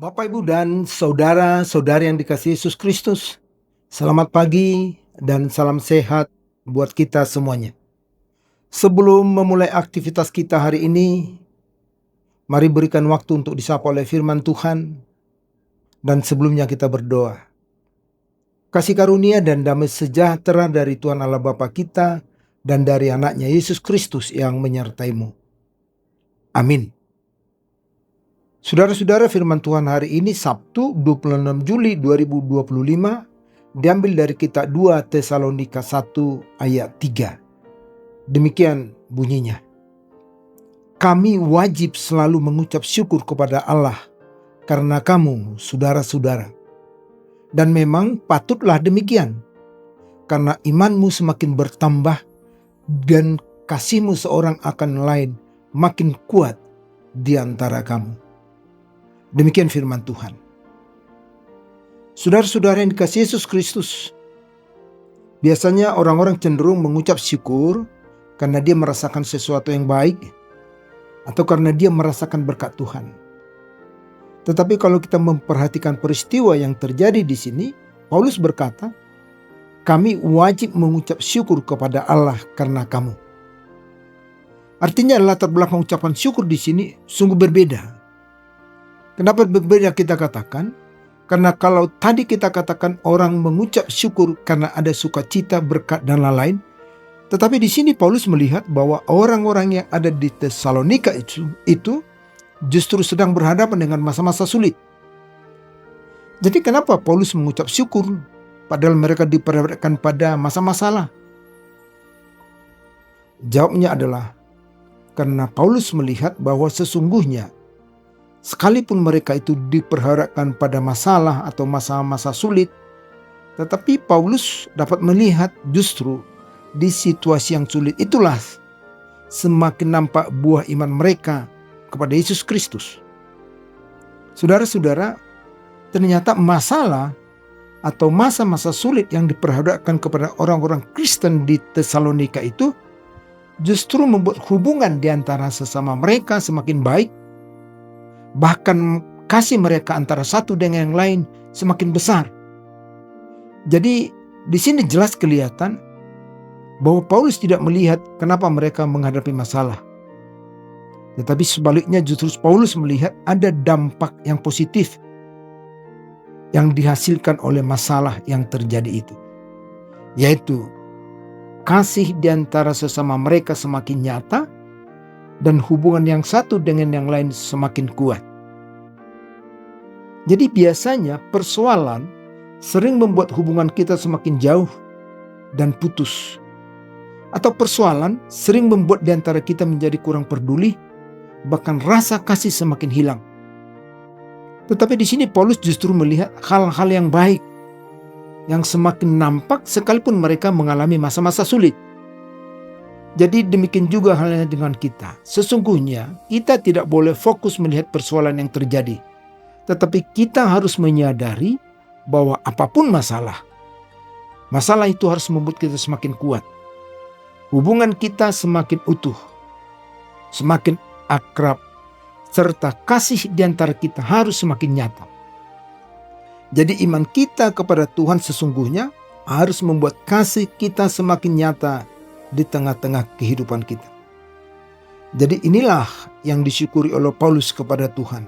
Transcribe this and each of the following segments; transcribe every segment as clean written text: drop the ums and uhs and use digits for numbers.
Bapak, Ibu, dan saudara-saudari yang dikasihi Yesus Kristus, selamat pagi dan salam sehat buat kita semuanya. Sebelum memulai aktivitas kita hari ini, mari berikan waktu untuk disapa oleh firman Tuhan, dan sebelumnya kita berdoa. Kasih karunia dan damai sejahtera dari Tuhan Allah Bapa kita dan dari anaknya Yesus Kristus yang menyertaimu. Amin. Saudara-saudara, firman Tuhan hari ini Sabtu 26 Juli 2025 diambil dari kitab 2 Tesalonika 1 ayat 3. Demikian bunyinya. Kami wajib selalu mengucap syukur kepada Allah karena kamu, saudara-saudara. Dan memang patutlah demikian, karena imanmu semakin bertambah dan kasihmu seorang akan lain makin kuat di antara kamu. Demikian firman Tuhan. Saudara-saudara yang dikasihi Yesus Kristus, biasanya orang-orang cenderung mengucap syukur karena dia merasakan sesuatu yang baik atau karena dia merasakan berkat Tuhan. Tetapi kalau kita memperhatikan peristiwa yang terjadi di sini, Paulus berkata, kami wajib mengucap syukur kepada Allah karena kamu. Artinya latar belakang ucapan syukur di sini sungguh berbeda. Kenapa berbeda kita katakan? Karena kalau tadi kita katakan orang mengucap syukur karena ada sukacita, berkat dan lain-lain, tetapi di sini Paulus melihat bahwa orang-orang yang ada di Tesalonika itu justru sedang berhadapan dengan masa-masa sulit. Jadi kenapa Paulus mengucap syukur padahal mereka diperhadapkan pada masa masalah? Jawabnya adalah karena Paulus melihat bahwa sesungguhnya sekalipun mereka itu diperhadapkan pada masalah atau masa-masa sulit, tetapi Paulus dapat melihat justru di situasi yang sulit itulah semakin nampak buah iman mereka kepada Yesus Kristus. Saudara-saudara, ternyata masalah atau masa-masa sulit yang diperhadapkan kepada orang-orang Kristen di Tesalonika itu justru membuat hubungan di antara sesama mereka semakin baik. Bahkan kasih mereka antara satu dengan yang lain semakin besar. Jadi di sini jelas kelihatan bahwa Paulus tidak melihat kenapa mereka menghadapi masalah. Tetapi sebaliknya justru Paulus melihat ada dampak yang positif yang dihasilkan oleh masalah yang terjadi itu. Yaitu kasih di antara sesama mereka semakin nyata dan hubungan yang satu dengan yang lain semakin kuat. Jadi biasanya persoalan sering membuat hubungan kita semakin jauh dan putus. Atau persoalan sering membuat di antara kita menjadi kurang peduli, bahkan rasa kasih semakin hilang. Tetapi di sini Paulus justru melihat hal-hal yang baik, yang semakin nampak sekalipun mereka mengalami masa-masa sulit. Jadi demikian juga halnya dengan kita. Sesungguhnya kita tidak boleh fokus melihat persoalan yang terjadi. Tetapi kita harus menyadari bahwa apapun masalah itu harus membuat kita semakin kuat. Hubungan kita semakin utuh, semakin akrab, serta kasih di antara kita harus semakin nyata. Jadi iman kita kepada Tuhan sesungguhnya harus membuat kasih kita semakin nyata di tengah-tengah kehidupan kita. Jadi inilah yang disyukuri oleh Paulus kepada Tuhan,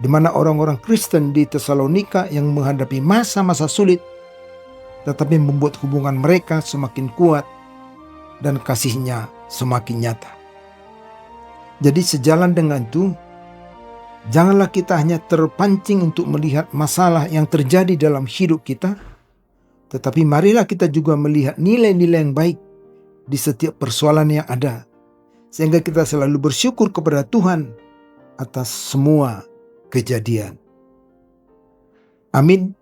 di mana orang-orang Kristen di Tesalonika yang menghadapi masa-masa sulit, tetapi membuat hubungan mereka semakin kuat dan kasihnya semakin nyata. Jadi sejalan dengan itu, janganlah kita hanya terpancing untuk melihat masalah yang terjadi dalam hidup kita, tetapi marilah kita juga melihat nilai-nilai yang baik di setiap persoalan yang ada, sehingga kita selalu bersyukur kepada Tuhan atas semua kejadian. Amin.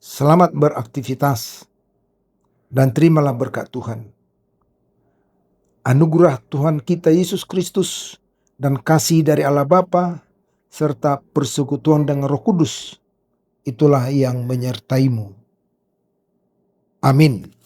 Selamat beraktivitas dan terimalah berkat Tuhan. Anugerah Tuhan kita Yesus Kristus dan kasih dari Allah Bapa serta persekutuan dengan Roh Kudus itulah yang menyertaimu. Amin.